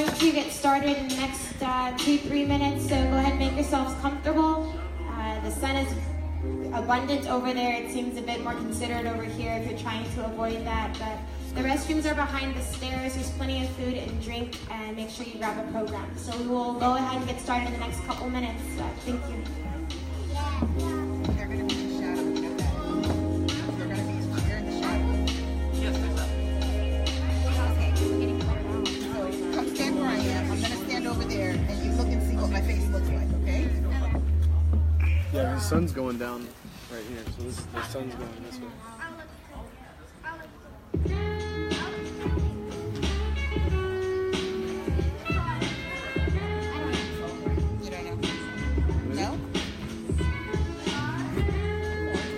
going to get started in the next 2-3 minutes, so go ahead and make yourselves comfortable. The sun is abundant over there. It seems a bit more considerate over here if you're trying to avoid that, but the restrooms are behind the stairs. There's plenty of food and drink, and make sure you grab a program. So we will go ahead and get started in the next couple minutes. Thank you. They're going to be in the shadow. You know that. They're going to be here in the shadow. Yes, there's So come stand where I am. I'm going to stand over there, and you look and see what my face looks like, okay? Yeah, the sun's going down right here, so the sun's going this way. You don't know? No?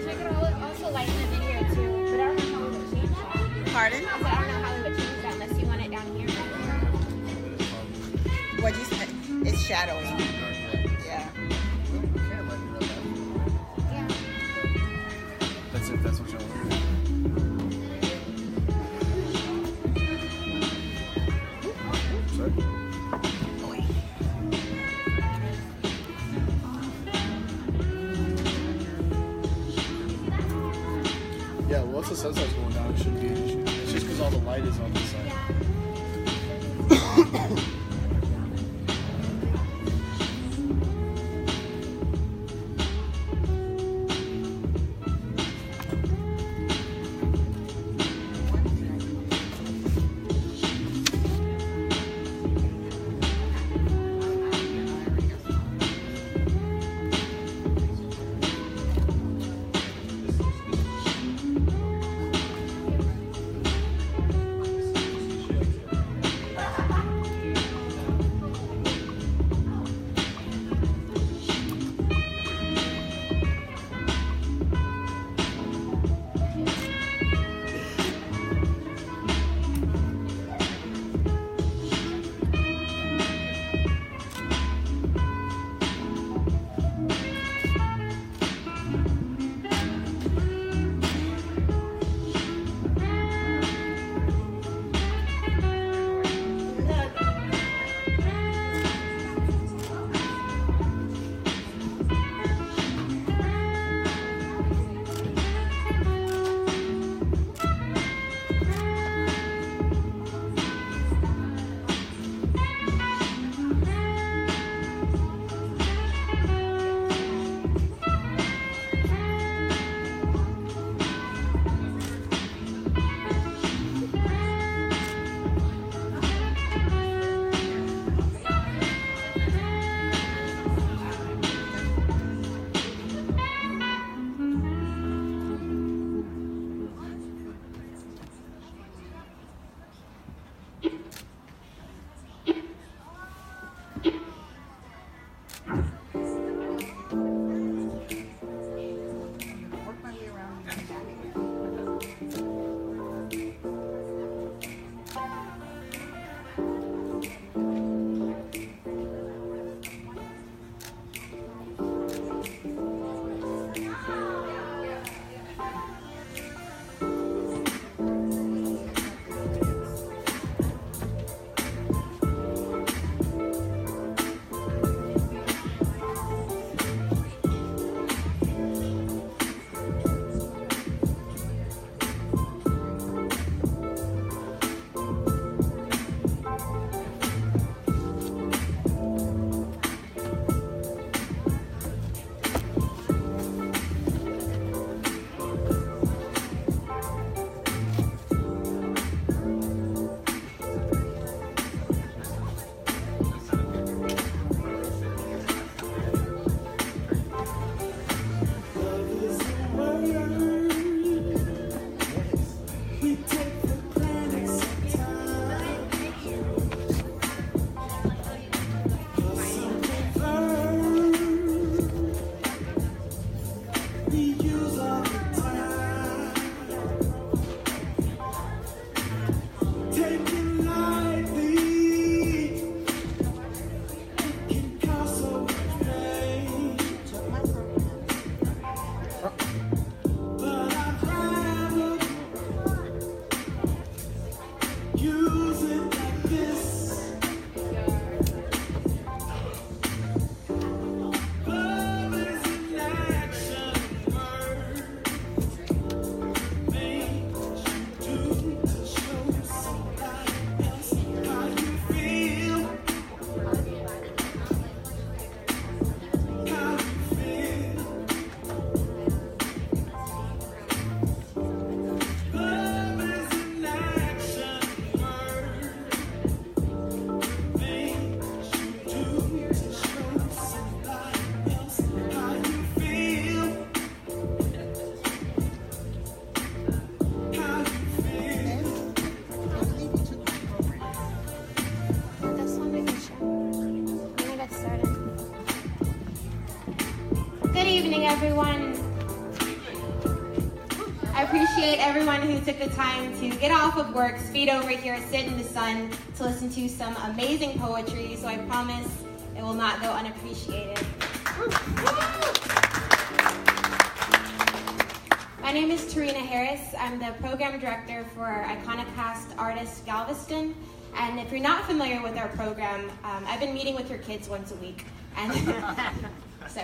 So I could also lighten the video too, but I don't know how we would change that. Pardon? I said I don't know how we would change that unless you want it down here. What'd you say? It's shadowy. Yeah. Yeah. That's it, that's what y'all want. Sorry? Yeah, well, once the sun starts going down, it shouldn't be an issue. It's just because all the light is on this side. everyone. I appreciate everyone who took the time to get off of work, speed over here, sit in the sun to listen to some amazing poetry. So I promise it will not go unappreciated. My name is Tarina Harris. I'm the program director for Iconoclast Artists Galveston. And if you're not familiar with our program, I've been meeting with your kids once a week. And so,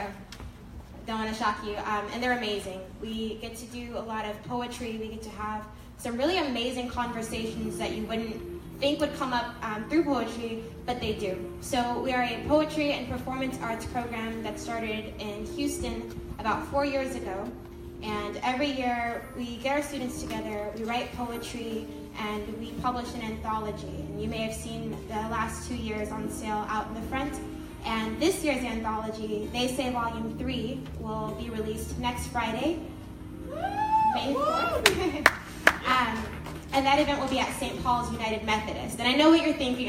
don't want to shock you. And they're amazing. We get to do a lot of poetry. We get to have some really amazing conversations that you wouldn't think would come up through poetry, but they do. So we are a poetry and performance arts program that started in Houston about 4 years ago. And every year we get our students together, we write poetry, and we publish an anthology. And you may have seen the last 2 years on sale out in the front. And this year's anthology, They Say Volume 3, will be released next Friday, May 4th. And that event will be at St. Paul's United Methodist. And I know what you're thinking,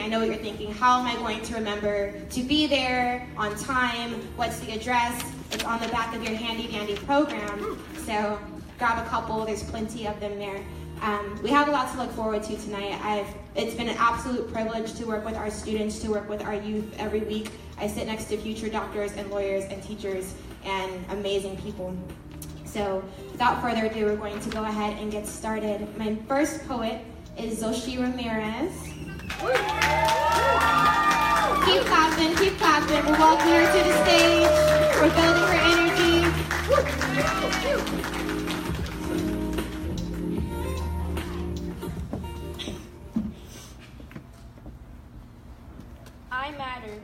how am I going to remember to be there on time? What's the address? It's on the back of your handy-dandy program. So grab a couple, there's plenty of them there. We have a lot to look forward to tonight. It's been an absolute privilege to work with our students, to work with our youth every week. I sit next to future doctors and lawyers and teachers and amazing people. So without further ado, we're going to go ahead and get started. My first poet is Zoshi Ramirez. Keep clapping, keep clapping. We're welcoming her to the stage. We're building her energy. I matter.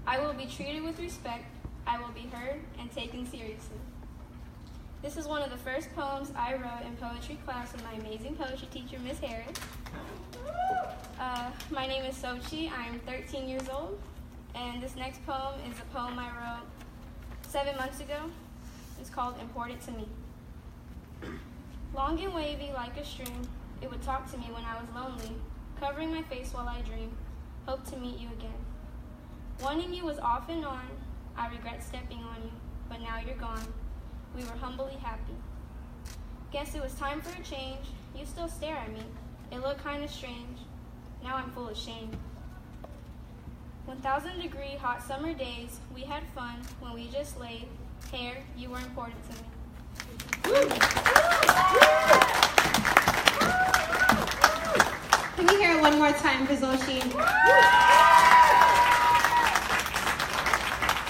I will be treated with respect. I will be heard and taken seriously. This is one of the first poems I wrote in poetry class with my amazing poetry teacher, Miss Harris. My name is Sochi. I am 13 years old, and this next poem is a poem I wrote 7 months ago. It's called Important to Me. Long and wavy like a stream, it would talk to me when I was lonely, covering my face while I dream. Hope to meet you again. Wanting you was off and on. I regret stepping on you, but now you're gone. We were humbly happy. Guess it was time for a change. You still stare at me. It looked kind of strange. Now I'm full of shame. 1,000-degree hot summer days, we had fun when we just laid. Hair, you were important to me. Can we hear it one more time for Zoshi?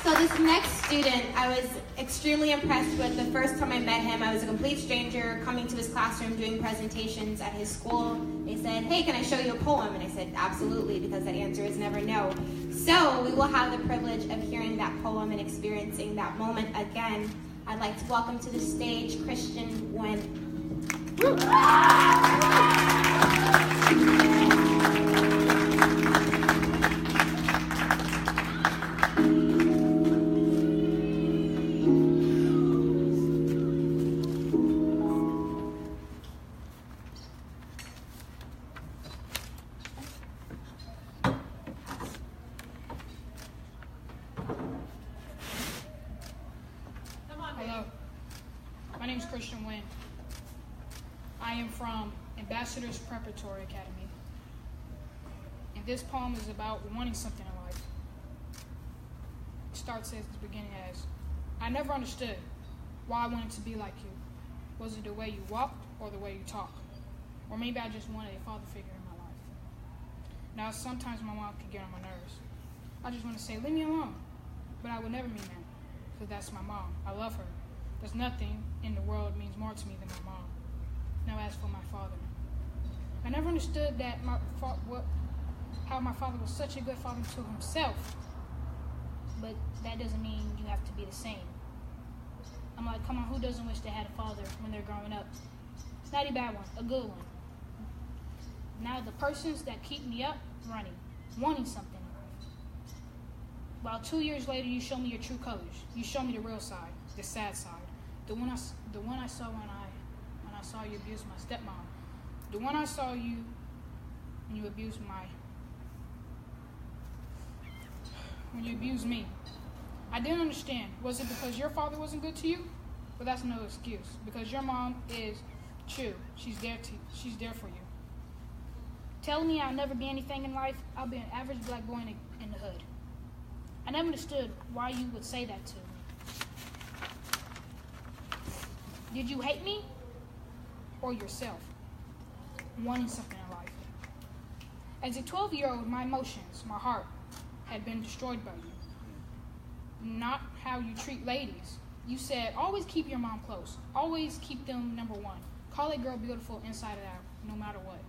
So this next student, I was extremely impressed with. The first time I met him, I was a complete stranger coming to his classroom doing presentations at his school. They said, hey, can I show you a poem? And I said, absolutely, because that answer is never no. So we will have the privilege of hearing that poem and experiencing that moment again. I'd like to welcome to the stage Christian Nguyen. Hello, my name is Christian Nguyen. I am from Ambassadors Preparatory Academy. And this poem is about wanting something in life. It starts at the beginning as, I never understood why I wanted to be like you. Was it the way you walked or the way you talk? Or maybe I just wanted a father figure in my life. Now, sometimes my mom can get on my nerves. I just want to say, leave me alone. But I would never mean that, because that's my mom. I love her. There's nothing in the world that means more to me than my mom. Now, as for my father, I never understood that how my father was such a good father to himself. But that doesn't mean you have to be the same. I'm like, come on, who doesn't wish they had a father when they're growing up? Not a bad one, a good one. Now the persons that keep me up running, wanting something in life. While 2 years later, you show me your true colors. You show me the real side, the sad side. The one I saw when I saw you abuse my stepmom. The one I saw you when you abused me. I didn't understand. Was it because your father wasn't good to you? but that's no excuse because your mom is true. She's there for you. Telling me I'll never be anything in life, I'll be an average black boy in the hood. I never understood why you would say that to me. Did you hate me or yourself? Wanting something in life. As a 12-year-old, my emotions, my heart, had been destroyed by you. Not how you treat ladies. You said, always keep your mom close. Always keep them number one. Call a girl beautiful inside and out, no matter what.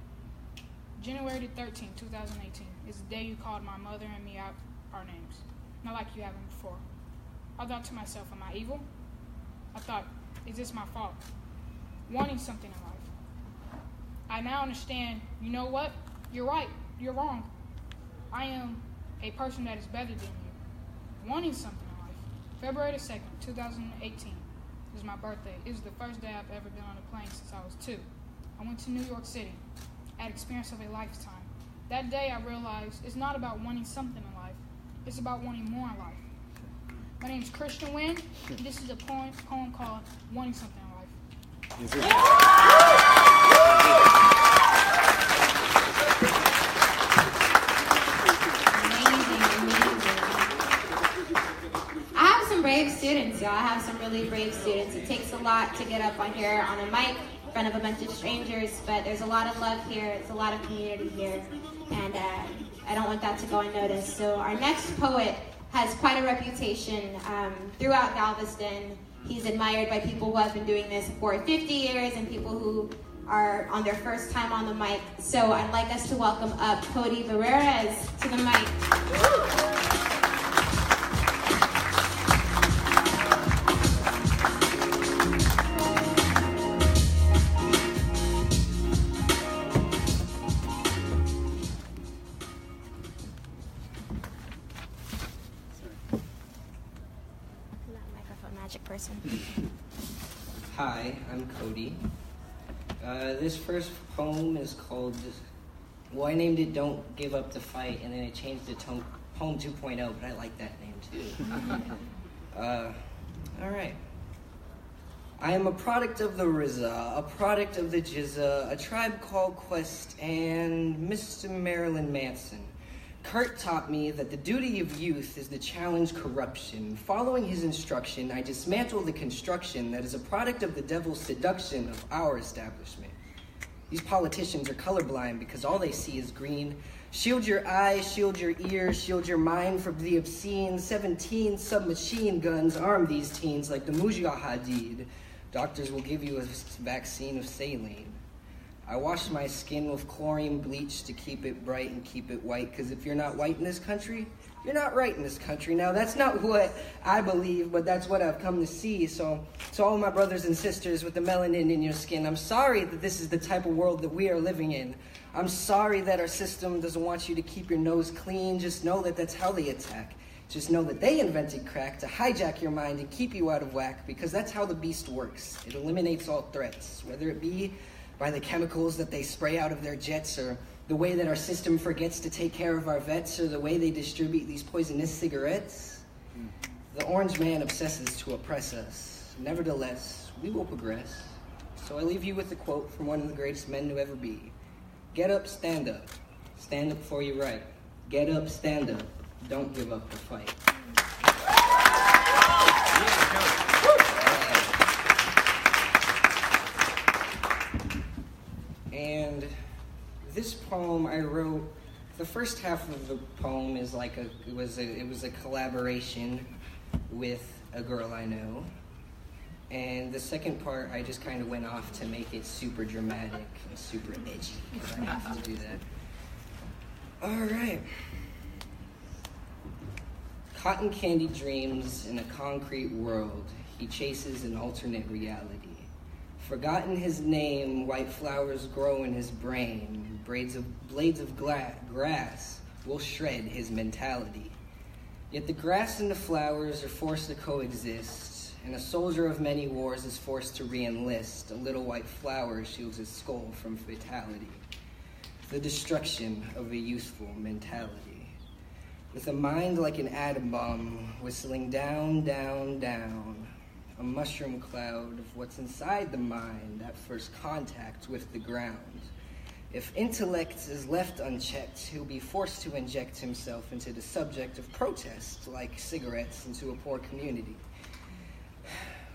January 13, 2018 is the day you called my mother and me out our names. Not like you haven't before. I thought to myself, am I evil? I thought, is this my fault? Wanting something in life. I now understand, you know what? You're right. You're wrong. I am a person that is better than you. Wanting something in life. February 2nd, 2018 is my birthday. It was the first day I've ever been on a plane since I was 2. I went to New York City. I had experience of a lifetime. That day I realized it's not about wanting something in life. It's about wanting more in life. My name is Christian Wynn, and this is a poem called Wanting Something in Life. I have some brave students, y'all. I have some really brave students. It takes a lot to get up on here on a mic in front of a bunch of strangers, but there's a lot of love here. There's a lot of community here, and I don't want that to go unnoticed. So our next poet has quite a reputation throughout Galveston. He's admired by people who have been doing this for 50 years and people who are on their first time on the mic. So I'd like us to welcome up Cody Barreras to the mic. Hi, I'm Cody. This first poem is called, well, I named it Don't Give Up the Fight, and then I changed it to Poem 2.0, but I like that name too. All right. I am a product of the Rizza, a product of the Jizza, a tribe called Quest, and Mr. Marilyn Manson. Kurt taught me that the duty of youth is to challenge corruption. Following his instruction, I dismantle the construction that is a product of the devil's seduction of our establishment. These politicians are colorblind because all they see is green. Shield your eyes, shield your ears, shield your mind from the obscene. 17 submachine guns arm these teens like the Mujahideen. Doctors will give you a vaccine of saline. I wash my skin with chlorine bleach to keep it bright and keep it white, because if you're not white in this country, you're not right in this country. Now, that's not what I believe, but that's what I've come to see. So to all my brothers and sisters with the melanin in your skin, I'm sorry that this is the type of world that we are living in. I'm sorry that our system doesn't want you to keep your nose clean. Just know that that's how they attack. Just know that they invented crack to hijack your mind and keep you out of whack, because that's how the beast works. It eliminates all threats, whether it be by the chemicals that they spray out of their jets, or the way that our system forgets to take care of our vets, or the way they distribute these poisonous cigarettes. The orange man obsesses to oppress us. Nevertheless, we will progress. So I leave you with a quote from one of the greatest men to ever be. Get up, stand up. Stand up for your right. Get up, stand up. Don't give up the fight. And this poem I wrote, the first half of the poem is like it was a collaboration with a girl I know. And the second part, I just kind of went off to make it super dramatic and super edgy, because I have to do that. All right. Cotton candy dreams in a concrete world. He chases an alternate reality. Forgotten his name, white flowers grow in his brain. Blades of grass will shred his mentality. Yet the grass and the flowers are forced to coexist, and a soldier of many wars is forced to re-enlist. A little white flower shields his skull from fatality. The destruction of a youthful mentality. With a mind like an atom bomb, whistling down, down, down. a mushroom cloud of what's inside the mind at first contact with the ground. If intellect is left unchecked, he'll be forced to inject himself into the subject of protest, like cigarettes into a poor community.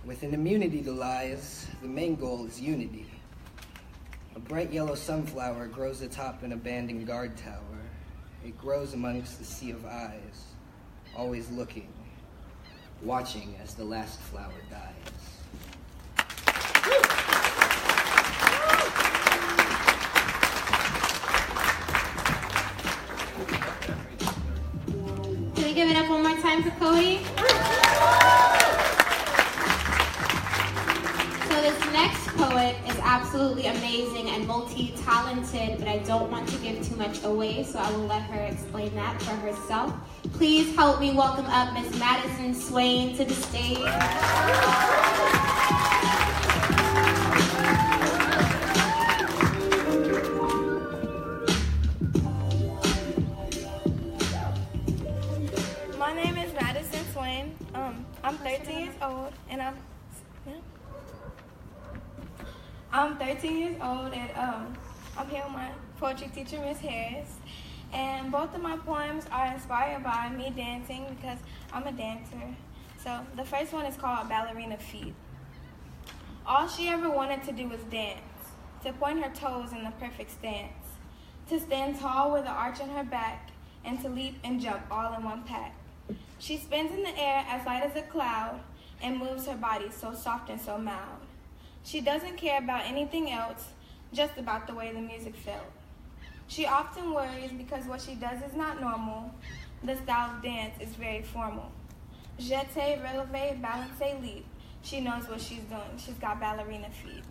With an immunity to lies, the main goal is unity. A bright yellow sunflower grows atop an abandoned guard tower. It grows amongst the sea of eyes, always looking, watching as the last flower dies. Can we give it up one more time for Cody? So this next poet is absolutely amazing and multi-talented, but I don't want to give too much away, so I will let her explain that for herself. Please help me welcome up Miss Madison Swain to the stage. My name is Madison Swain. I'm 13 years old, and I'm 13 years old, and I'm here with my poetry teacher, Miss Harris. And both of my poems are inspired by me dancing because I'm a dancer. So the first one is called Ballerina Feet. All she ever wanted to do was dance, to point her toes in the perfect stance, to stand tall with an arch in her back, and to leap and jump all in one pack. She spins in the air as light as a cloud and moves her body so soft and so mild. She doesn't care about anything else, just about the way the music felt. She often worries because what she does is not normal. The style of dance is very formal. Jeté, releve, balance, leap. She knows what she's doing. She's got ballerina feet.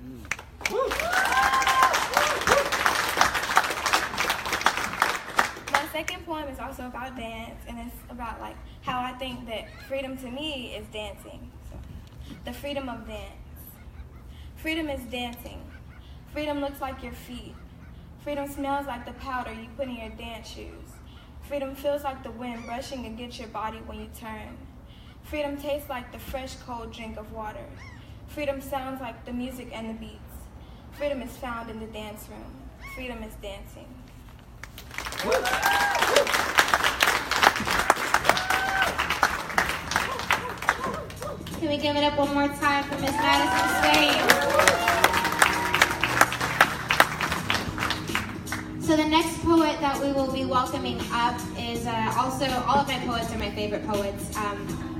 My second poem is also about dance, and it's about like how I think that freedom to me is dancing. So, the freedom of dance. Freedom is dancing. Freedom looks like your feet. Freedom smells like the powder you put in your dance shoes. Freedom feels like the wind brushing against your body when you turn. Freedom tastes like the fresh, cold drink of water. Freedom sounds like the music and the beats. Freedom is found in the dance room. Freedom is dancing. Can we give it up one more time for Miss Madison Swain? So the next poet that we will be welcoming up is also, all of my poets are my favorite poets,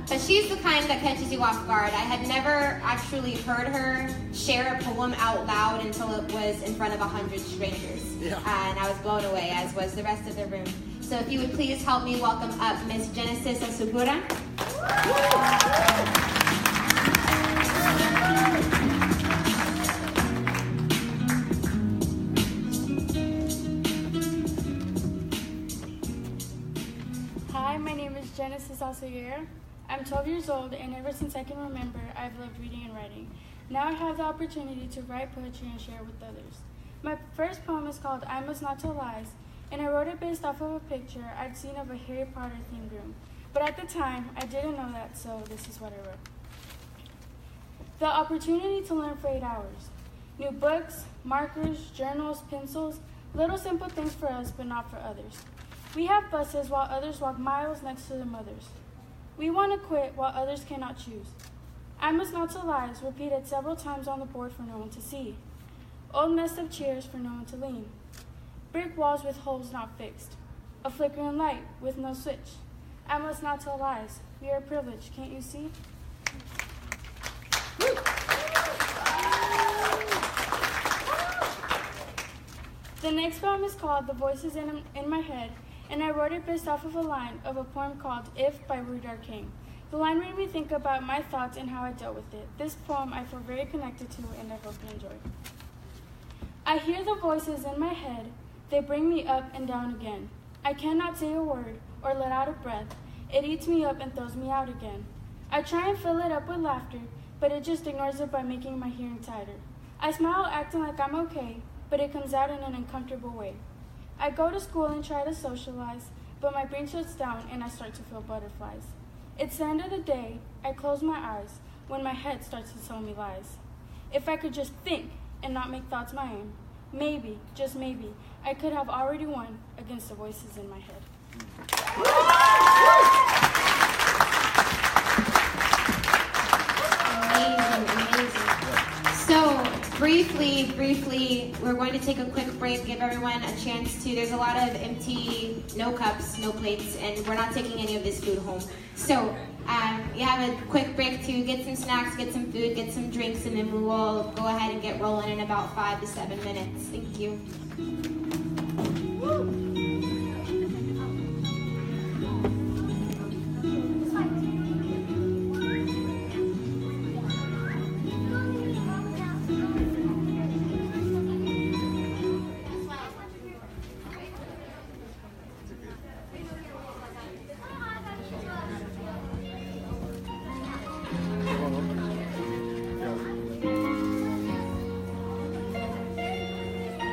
but she's the kind that catches you off guard. I had never actually heard her share a poem out loud until it was in front of 100 strangers. And I was blown away, as was the rest of the room. So if you would please help me welcome up Miss Genesis Asugura. Hi, my name is Genesis Alsayer. I'm 12 years old, and ever since I can remember, I've loved reading and writing. Now I have the opportunity to write poetry and share with others. My first poem is called I Must Not Tell Lies, and I wrote it based off of a picture I'd seen of a Harry Potter themed room. But at the time, I didn't know that, so this is what I wrote. The opportunity to learn for 8 hours. New books, markers, journals, pencils, little simple things for us, but not for others. We have buses while others walk miles next to their mothers. We want to quit while others cannot choose. I must not tell lies, repeated several times on the board for no one to see. Old messed up chairs for no one to lean. Brick walls with holes not fixed. A flickering light with no switch. I must not tell lies. We are privileged, can't you see? The next poem is called The Voices in My Head, and I wrote it based off of a line of a poem called If by Rudolph King. The line made me think about my thoughts and how I dealt with it. This poem I feel very connected to, and I hope you enjoy. I hear the voices in my head. They bring me up and down again. I cannot say a word or let out a breath. It eats me up and throws me out again. I try and fill it up with laughter, but it just ignores it by making my hearing tighter. I smile acting like I'm okay, but it comes out in an uncomfortable way. I go to school and try to socialize, but my brain shuts down and I start to feel butterflies. It's the end of the day. I close my eyes. when my head starts to tell me lies. If I could just think and not make thoughts my own, maybe, just maybe, I could have already won against the voices in my head. Amazing. So briefly, we're going to take a quick break, give everyone a chance to, there's a lot of empty, no cups, no plates, and we're not taking any of this food home. So you have a quick break to get some snacks, get some food, get some drinks, and then we will go ahead and get rolling in about 5 to 7 minutes. Thank you.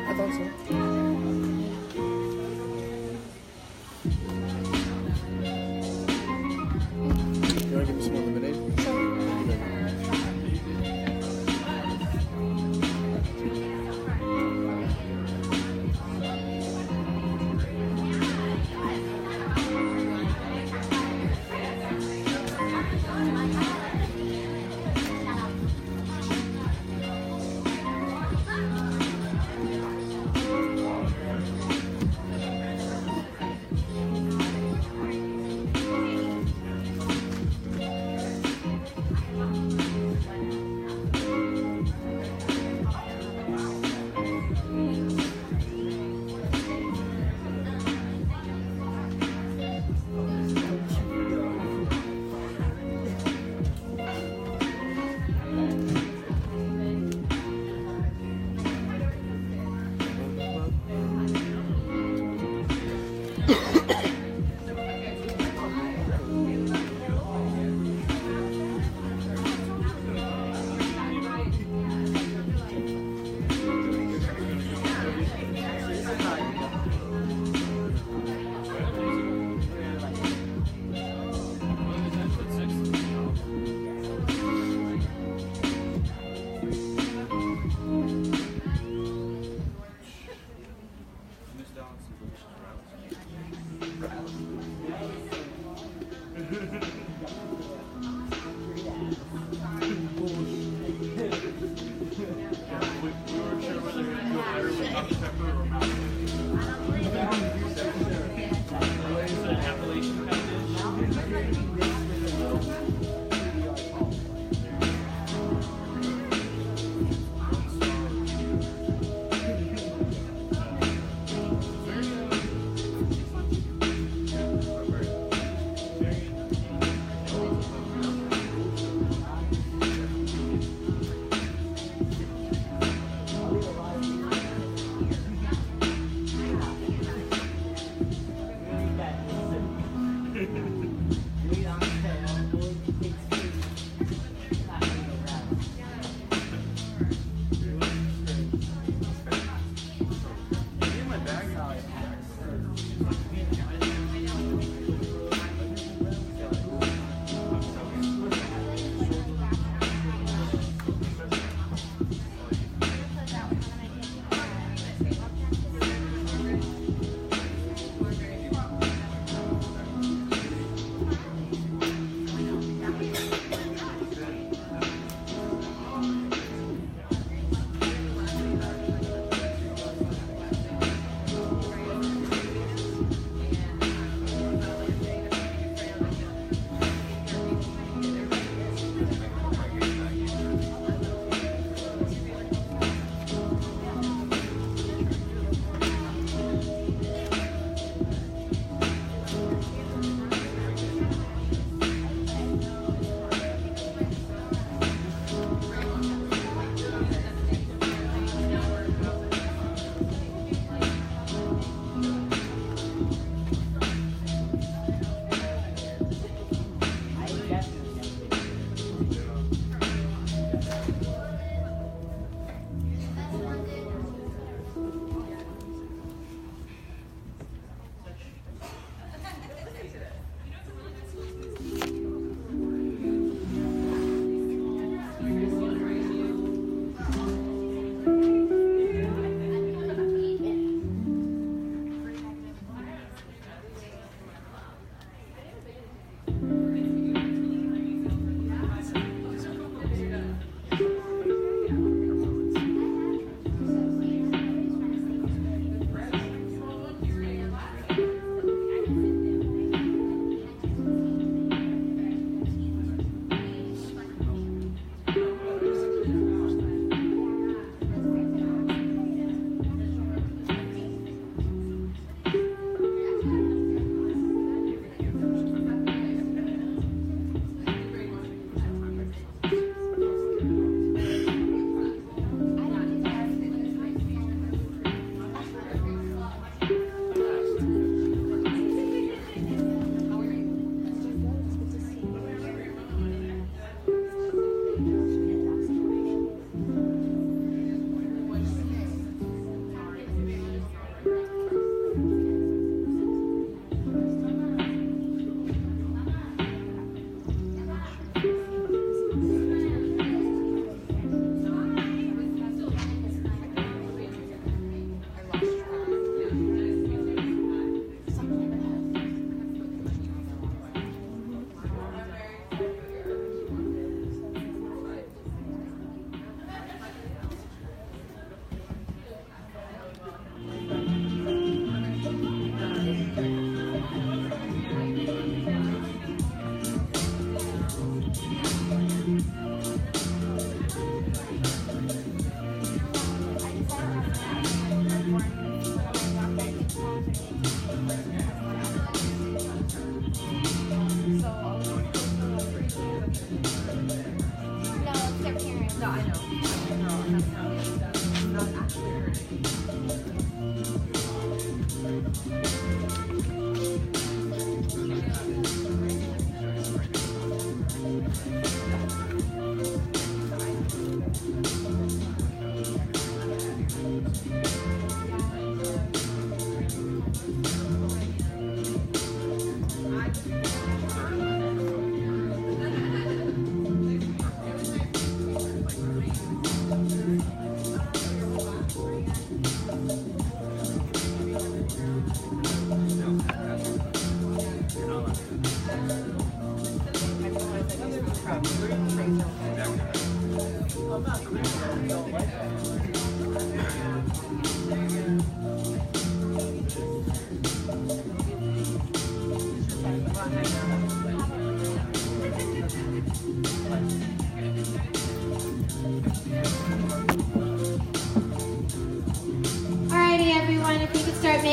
I thought so. You want to give me some more lemonade?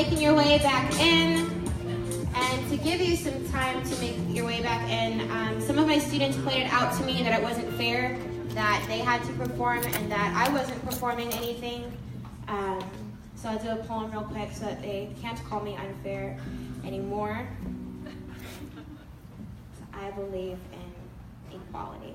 making your way back in. And to give you some time to make your way back in, some of my students pointed out to me that it wasn't fair that they had to perform and that I wasn't performing anything. So I'll do a poem real quick so that they can't call me unfair anymore. I believe in equality.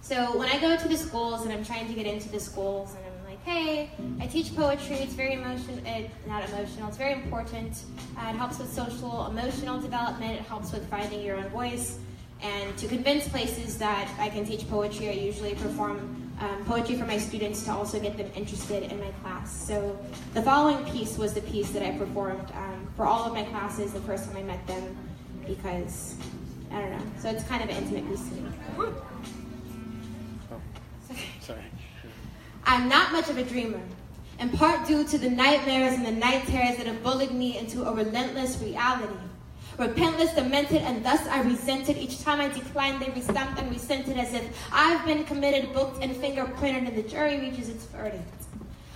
So when I go to the schools and I'm trying to get into the schools and I'm like, hey, I teach poetry, it's very it's very important. It helps with social, emotional development, it helps with finding your own voice. And to convince places that I can teach poetry, I usually perform poetry for my students to also get them interested in my class. So the following piece was the piece that I performed for all of my classes the first time I met them because, I don't know, so it's kind of an intimate piece to me. Sorry. I'm not much of a dreamer, in part due to the nightmares and the night terrors that have bullied me into a relentless reality. Repentless, demented, and thus I resented. Each time I declined, they restamped and resented as if I've been committed, booked, and fingerprinted, and the jury reaches its verdict.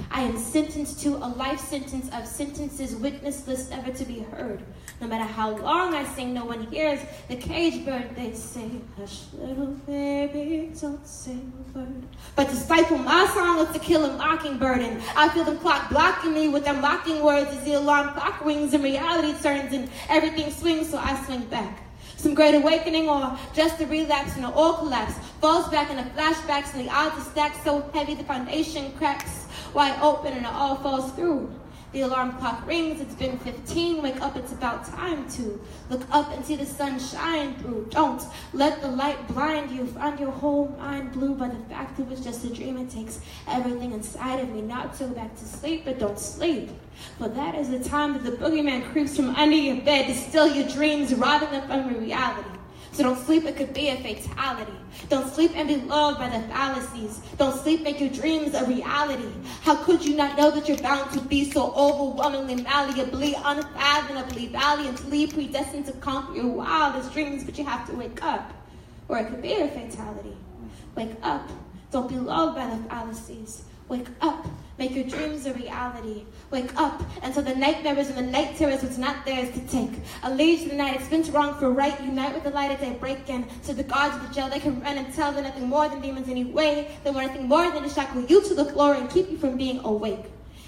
I am sentenced to a life sentence of sentences, witness list never to be heard. No matter how long I sing, no one hears the cage bird. They say, hush, little baby, don't say a word. But to stifle my song is to kill a mockingbird. And I feel the clock blocking me with their mocking words as the alarm clock rings and reality turns and everything swings, so I swing back. Some great awakening or just a relapse and an all collapse. Falls back into flashbacks and the odds are stacked so heavy the foundation cracks wide open and it all falls through. The alarm clock rings, it's been 15, wake up, it's about time to look up and see the sun shine through. Don't let the light blind you, find your whole mind blue by the fact it was just a dream. It takes everything inside of me not to go back to sleep, but don't sleep. For that is the time that the boogeyman creeps from under your bed to steal your dreams, robbing them from your reality. So don't sleep, it could be a fatality. Don't sleep and be lulled by the fallacies. Don't sleep, make your dreams a reality. How could you not know that you're bound to be so overwhelmingly, malleably, unfathomably, valiantly predestined to conquer your wildest dreams? But you have to wake up, or it could be a fatality. Wake up, don't be lulled by the fallacies. Wake up, make your dreams a reality. Wake up, and so the nightmares and the night terrors what's not theirs to take. A lead to the night, expense wrong for right. Unite with the light as they break in. So the guards of the jail, they can run and tell they're nothing more than demons anyway. They want nothing more than to shackle you to the floor and keep you from being awake.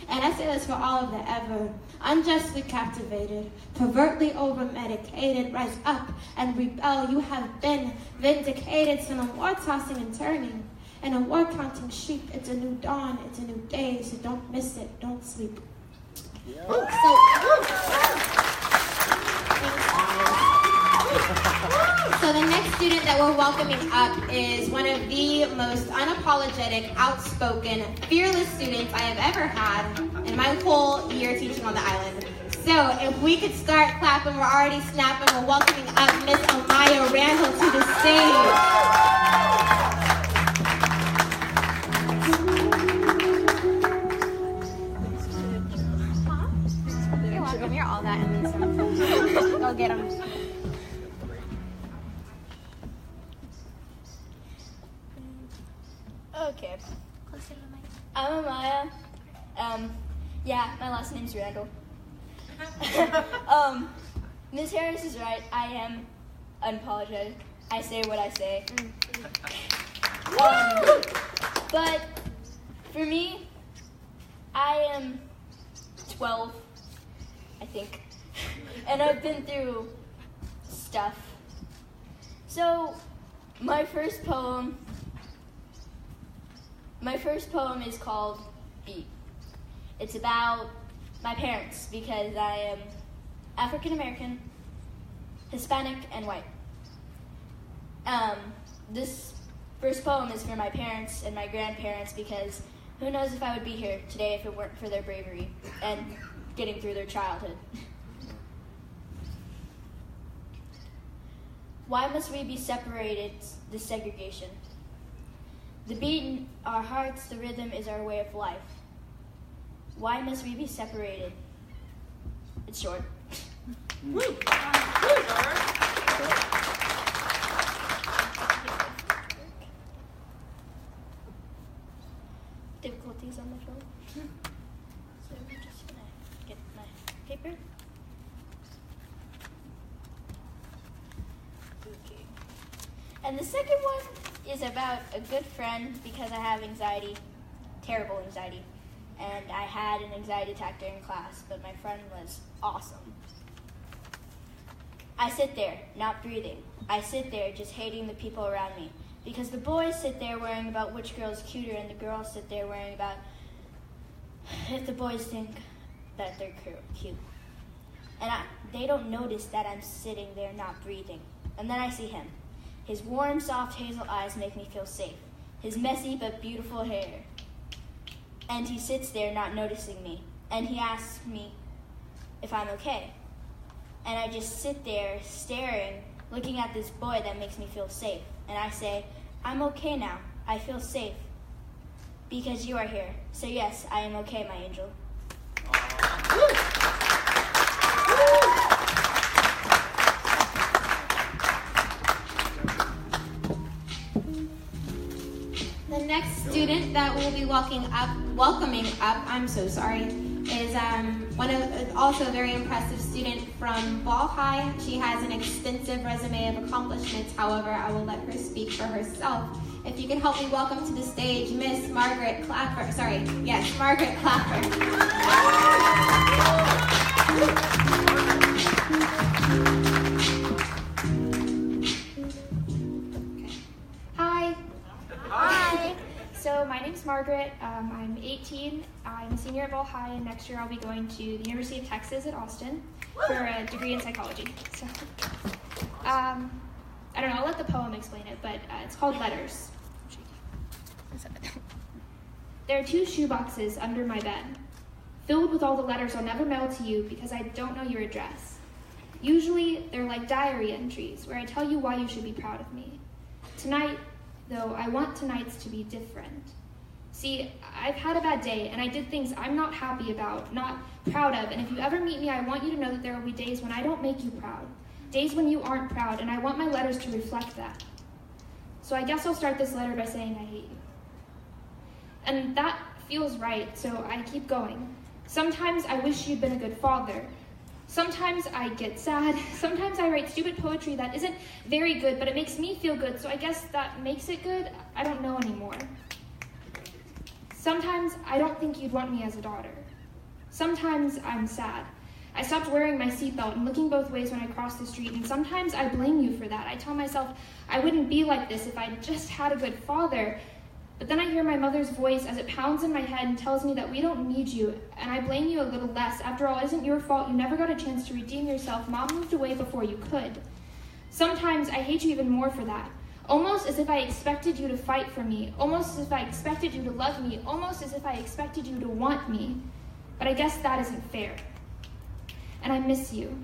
And I say this for all of the ever unjustly captivated, pervertly over-medicated. Rise up and rebel. You have been vindicated. So no more tossing and turning. And a war counting sheep, it's a new dawn, it's a new day, so don't miss it, don't sleep. Yeah. So the next student that we're welcoming up is one of the most unapologetic, outspoken, fearless students I have ever had in my whole year teaching on the island. So if we could start clapping, we're already snapping, we're welcoming up Miss Amaya Randall to the stage. You're all that and then some. Go get them. Okay. I'm Amaya. Yeah, my last name's Randall. Ms. Harris is right. I am unapologetic. I say what I say. But for me, I am 12. I think. And I've been through stuff. So my first poem is called Beat. It's about my parents because I am African American, Hispanic, and white. This first poem is for my parents and my grandparents because who knows if I would be here today if it weren't for their bravery and getting through their childhood. Why must we be separated? This segregation. The beat in our hearts, the rhythm is our way of life. Why must we be separated? It's short. Difficulties on the phone. So I'm just gonna get my paper. Okay. And the second one is about a good friend because I have anxiety, terrible anxiety. And I had an anxiety attack during class, but my friend was awesome. I sit there, not breathing. I sit there just hating the people around me. Because the boys sit there worrying about which girl's cuter, and the girls sit there worrying about if the boys think that they're cute. And they don't notice that I'm sitting there not breathing. And then I see him. His warm, soft hazel eyes make me feel safe. His messy but beautiful hair. And he sits there not noticing me. And he asks me if I'm okay. And I just sit there staring, looking at this boy that makes me feel safe. And I say, I'm okay now. I feel safe. Because you are here. So yes, I am okay, my angel. The next student that we'll be welcoming up, is also a very impressive student from Ball High. She has an extensive resume of accomplishments. However, I will let her speak for herself. If you can help me welcome to the stage, Miss Margaret Clapper. Margaret Clapper. Hi. Hi. So my name's Margaret. I'm 18. I'm a senior at Ball High, and next year I'll be going to the University of Texas at Austin for a degree in psychology. So, I don't know. I'll let the poem explain it, but it's called Letters. There are 2 shoeboxes under my bed, filled with all the letters I'll never mail to you because I don't know your address. Usually, they're like diary entries where I tell you why you should be proud of me. Tonight, though, I want tonight's to be different. See, I've had a bad day, and I did things I'm not happy about, not proud of, and if you ever meet me, I want you to know that there will be days when I don't make you proud, days when you aren't proud, and I want my letters to reflect that. So I guess I'll start this letter by saying I hate you. And that feels right, so I keep going. Sometimes I wish you'd been a good father. Sometimes I get sad. Sometimes I write stupid poetry that isn't very good, but it makes me feel good, so I guess that makes it good. I don't know anymore. Sometimes I don't think you'd want me as a daughter. Sometimes I'm sad. I stopped wearing my seatbelt and looking both ways when I crossed the street, and sometimes I blame you for that. I tell myself I wouldn't be like this if I just had a good father. But then I hear my mother's voice as it pounds in my head and tells me that we don't need you, and I blame you a little less. After all, it isn't your fault. You never got a chance to redeem yourself. Mom moved away before you could. Sometimes I hate you even more for that. Almost as if I expected you to fight for me. Almost as if I expected you to love me. Almost as if I expected you to want me. But I guess that isn't fair. And I miss you.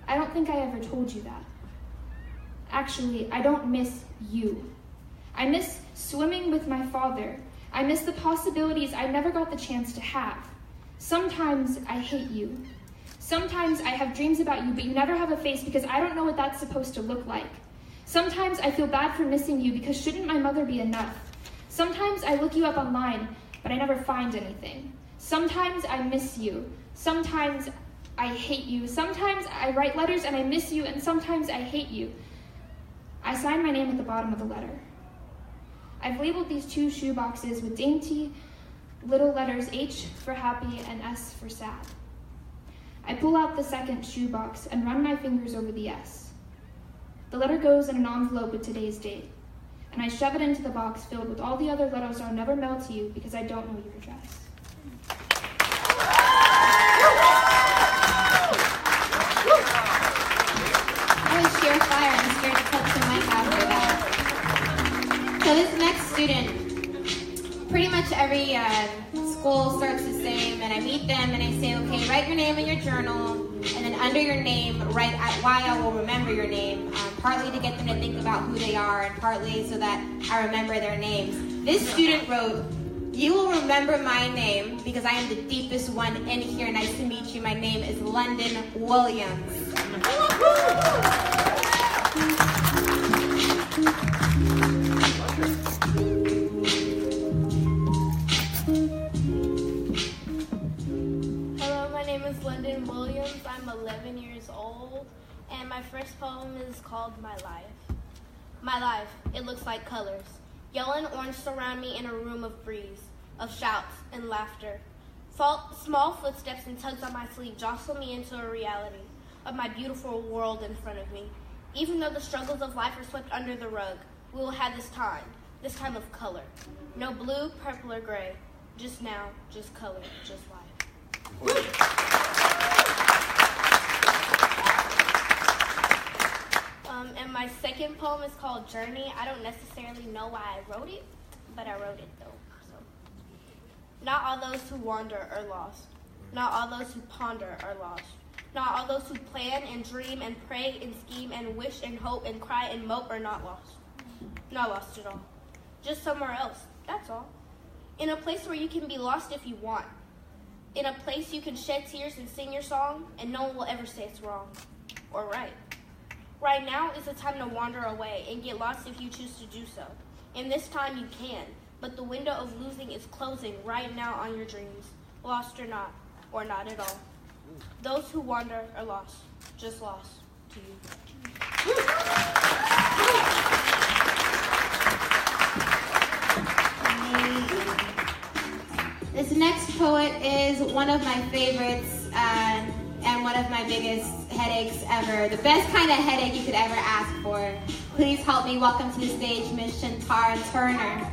I don't think I ever told you that. Actually, I don't miss you. I miss swimming with my father. I miss the possibilities I never got the chance to have. Sometimes I hate you. Sometimes I have dreams about you, but you never have a face because I don't know what that's supposed to look like. Sometimes I feel bad for missing you because shouldn't my mother be enough? Sometimes I look you up online, but I never find anything. Sometimes I miss you. Sometimes I hate you. Sometimes I write letters and I miss you, and sometimes I hate you. I sign my name at the bottom of the letter. I've labeled these 2 shoe boxes with dainty little letters H for happy and S for sad. I pull out the second shoe box and run my fingers over the S. The letter goes in an envelope with today's date, and I shove it into the box filled with all the other letters I'll never mail to you because I don't know your address. That was sheer fire. I'm scared to touch the mic after that. So this next student, pretty much every school starts the same, and I meet them and I say, okay, write your name in your journal, and then under your name, write why I will remember your name, partly to get them to think about who they are, and partly so that I remember their names. This student wrote, you will remember my name because I am the deepest one in here. Nice to meet you. My name is London Williams. I'm 11 years old, and my first poem is called My Life. My life, it looks like colors. Yellow and orange surround me in a room of breeze, of shouts and laughter. Small footsteps and tugs on my sleeve jostle me into a reality of my beautiful world in front of me. Even though the struggles of life are swept under the rug, we will have this time of color. No blue, purple, or gray. Just now, just color, just life. And my second poem is called Journey. I don't necessarily know why I wrote it, but I wrote it though. So. Not all those who wander are lost. Not all those who ponder are lost. Not all those who plan and dream and pray and scheme and wish and hope and cry and mope are not lost. Not lost at all. Just somewhere else, that's all. In a place where you can be lost if you want. In a place you can shed tears and sing your song, and no one will ever say it's wrong or right. Right now is the time to wander away and get lost if you choose to do so. And this time you can, but the window of losing is closing right now on your dreams, lost or not at all. Those who wander are lost, just lost to you. This next poet is one of my favorites and one of my biggest headaches ever. The best kind of headache you could ever ask for. Please help me welcome to the stage Ms. Shantara Turner.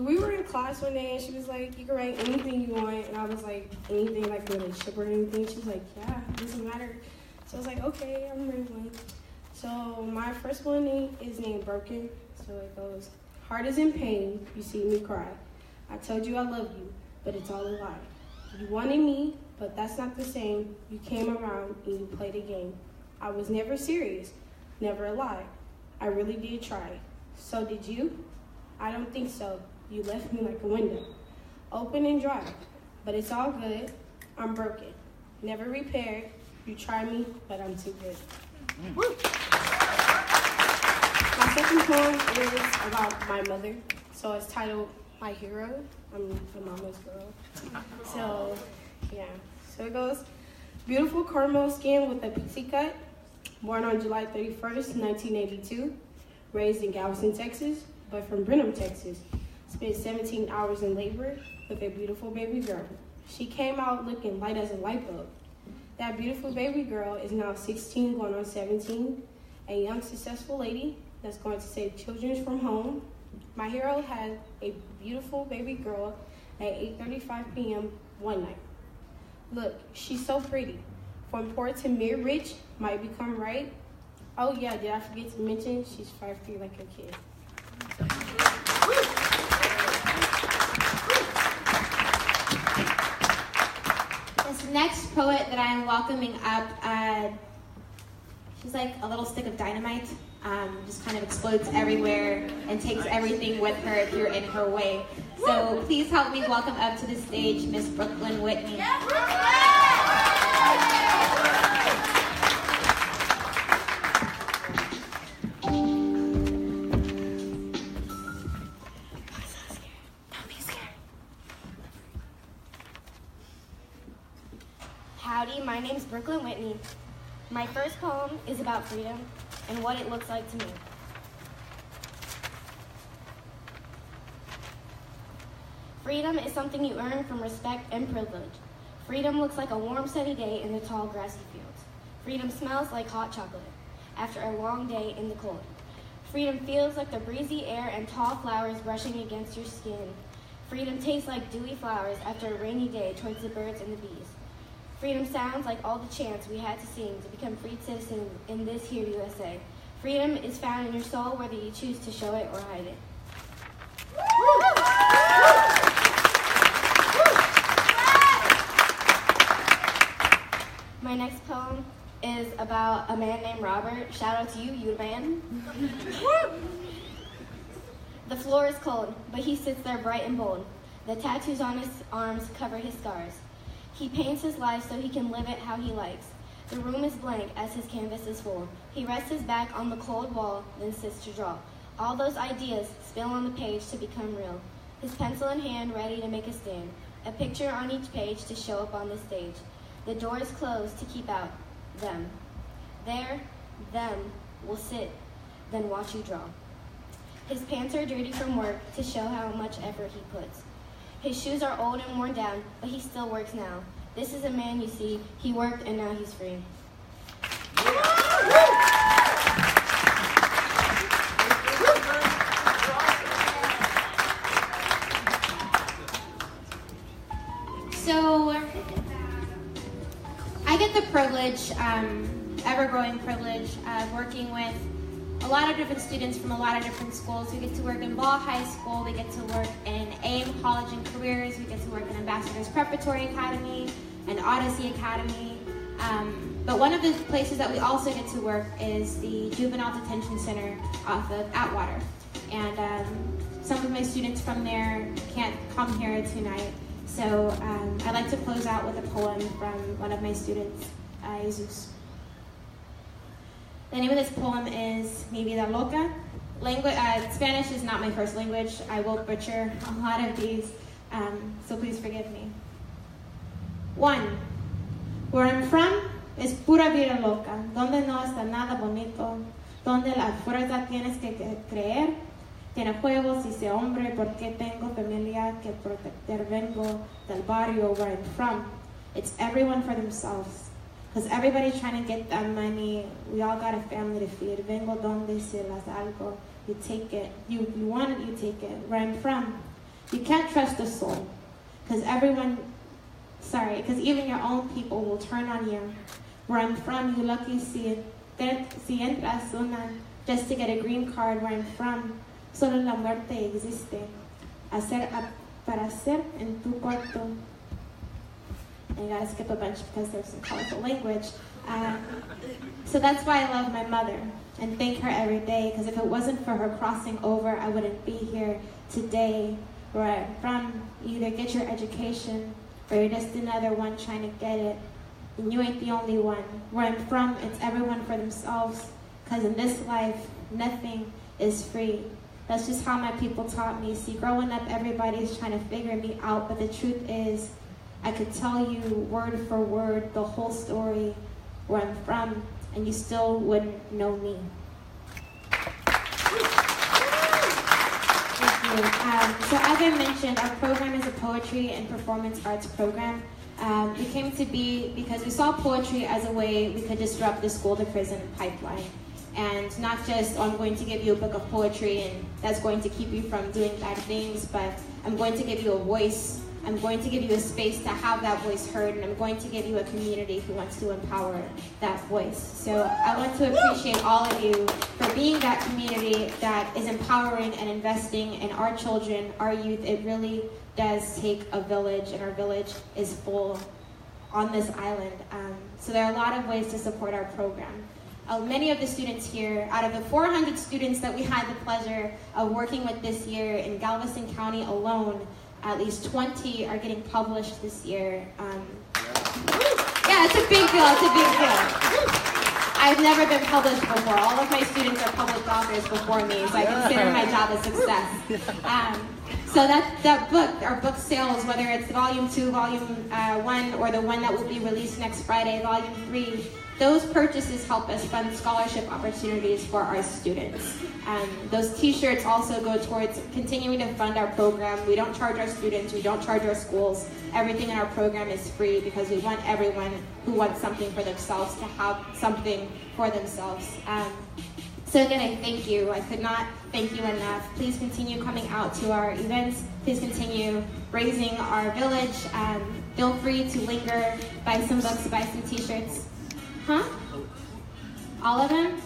We were in class one day and she was like, you can write anything you want. And I was like, anything like a relationship or anything? She was like, yeah, it doesn't matter. So I was like, okay, I'm ready one. So my first one is named Broken. So it goes, heart is in pain, you see me cry. I told you I love you, but it's all a lie. You wanted me, but that's not the same. You came around and you played a game. I was never serious, never a lie. I really did try. So did you? I don't think so. You left me like a window, open and dry. But it's all good. I'm broken, never repaired. You try me, but I'm too good. Woo. My second poem is about my mother. So it's titled My Hero. I'm a mama's girl. So, yeah. So it goes, beautiful caramel skin with a pixie cut. Born on July 31st, 1982. Raised in Galveston, Texas, but from Brenham, Texas. Spent 17 hours in labor with a beautiful baby girl. She came out looking light as a light bulb. That beautiful baby girl is now 16, going on 17, a young, successful lady that's going to save children from home. My hero had a beautiful baby girl at 8:35 p.m. one night. Look, she's so pretty. From poor to mid-rich, might become right. Oh yeah, did I forget to mention she's 5'3" like a kid. This next poet that I am welcoming up, she's like a little stick of dynamite. Just kind of explodes everywhere and takes everything with her if you're in her way. So please help me welcome up to the stage Miss Brooklyn Whitney. Howdy, my name's Brooklyn Whitney. My first poem is about freedom and what it looks like to me. Freedom is something you earn from respect and privilege. Freedom looks like a warm, sunny day in the tall, grassy fields. Freedom smells like hot chocolate after a long day in the cold. Freedom feels like the breezy air and tall flowers brushing against your skin. Freedom tastes like dewy flowers after a rainy day towards the birds and the bees. Freedom sounds like all the chants we had to sing to become freed citizens in this here USA. Freedom is found in your soul whether you choose to show it or hide it. My next poem is about a man named Robert. Shout out to you, you the man. The floor is cold, but he sits there bright and bold. The tattoos on his arms cover his scars. He paints his life so he can live it how he likes. The room is blank as his canvas is full. He rests his back on the cold wall, then sits to draw. All those ideas spill on the page to become real. His pencil in hand, ready to make a stand. A picture on each page to show up on the stage. The door is closed to keep out them. There, them will sit, then watch you draw. His pants are dirty from work to show how much effort he puts. His shoes are old and worn down, but he still works now. This is a man, you see. He worked and now he's free. So, I get the privilege, ever-growing privilege, of working with a lot of different students from a lot of different schools. We get to work in Ball High School, we get to work in AIM College and Careers, we get to work in Ambassadors Preparatory Academy and Odyssey Academy. But one of the places that we also get to work is the Juvenile Detention Center off of Atwater. And some of my students from there can't come here tonight. So I'd like to close out with a poem from one of my students, Jesus. The name of this poem is Mi Vida Loca. Spanish is not my first language. I will butcher a lot of these, so please forgive me. 1. Where I'm from is pura vida loca, donde no está nada bonito, donde la fuerza tienes que creer, tiene juegos y se hombre, porque tengo familia que proteger, vengo del barrio where I'm from. It's everyone for themselves. Because everybody's trying to get that money. We all got a family to feed. Vengo donde se las algo. You take it. You want it, you take it. Where I'm from, you can't trust a soul. Because even your own people will turn on you. Where I'm from, you lucky si entras una just to get a green card. Where I'm from, solo la muerte existe. Para hacer en tu cuarto. And I gotta skip a bunch because there's some colorful language. So that's why I love my mother and thank her every day, because if it wasn't for her crossing over, I wouldn't be here today. Where I'm from, you either get your education or you're just another one trying to get it. And you ain't the only one. Where I'm from, it's everyone for themselves, because in this life, nothing is free. That's just how my people taught me. See, growing up, everybody's trying to figure me out, but the truth is, I could tell you word for word the whole story where I'm from, and you still wouldn't know me. Thank you. So as I mentioned, our program is a poetry and performance arts program. It came to be because we saw poetry as a way we could disrupt the school-to-prison pipeline. And not just, I'm going to give you a book of poetry and that's going to keep you from doing bad things, but I'm going to give you a voice. I'm going to give you a space to have that voice heard, and I'm going to give you a community who wants to empower that voice. So I want to appreciate all of you for being that community that is empowering and investing in our children, our youth. It really does take a village, and our village is full on this island. So there are a lot of ways to support our program. Many of the students here, out of the 400 students that we had the pleasure of working with this year in Galveston County alone, at least 20 are getting published this year. Yeah, it's a big deal, it's a big deal. I've never been published before. All of my students are published authors before me, so I consider my job a success. So that book, our book sales, whether it's volume 2, volume 1, or the one that will be released next Friday, volume 3, those purchases help us fund scholarship opportunities for our students. Those t-shirts also go towards continuing to fund our program. We don't charge our students, we don't charge our schools. Everything in our program is free because we want everyone who wants something for themselves to have something for themselves. So again, I thank you. I could not thank you enough. Please continue coming out to our events. Please continue raising our village. Feel free to linger, buy some books, buy some t-shirts. Huh? All of them?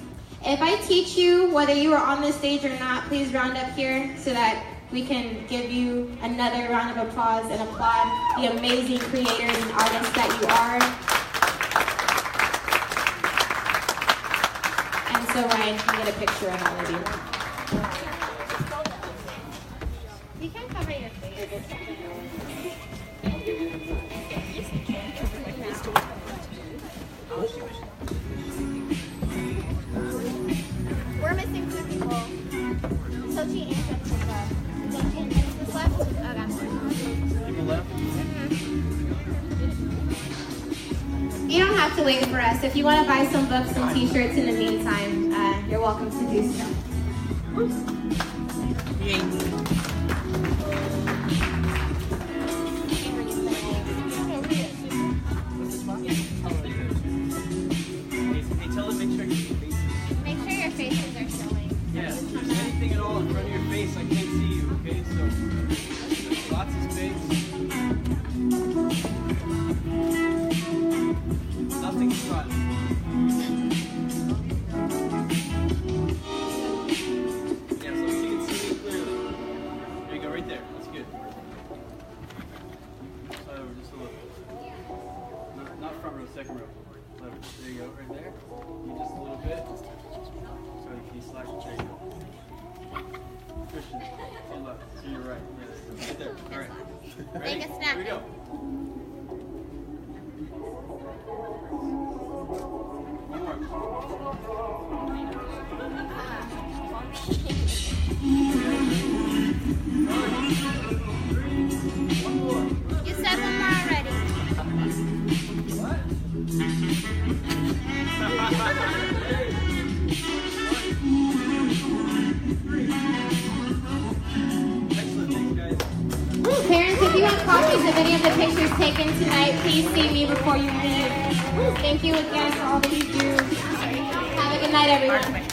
If I teach you, whether you are on this stage or not, please round up here so that we can give you another round of applause and applaud the amazing creators and artists that you are. And so Ryan can get a picture of all of you. You can cover your face. So she answered the 10 minutes is left? Okay. People left? You don't have to wait for us. If you want to buy some books and t-shirts in the meantime, you're welcome to do so. Hey, tell them make sure your faces. Make sure your faces are showing. Yeah, if there's anything at all in front of your face, I can't see you, okay? So, lots of space. Nothing in front. Yeah, as long as you can see me clearly. There you go, right there. That's good. Slide over just a little. Not front row, second row. There you go, right there. You just a little bit. Sorry, can you slack? There you go. Christian, hold up. To your right. Yeah, right there. All right. Ready? Take a snap. Here we go. One more. One more. You said one more already. What? Excellent, thanks guys. Parents, if you have copies of any of the pictures taken tonight, please see me before you leave. Thank you again for all that you do. Have a good night, everyone.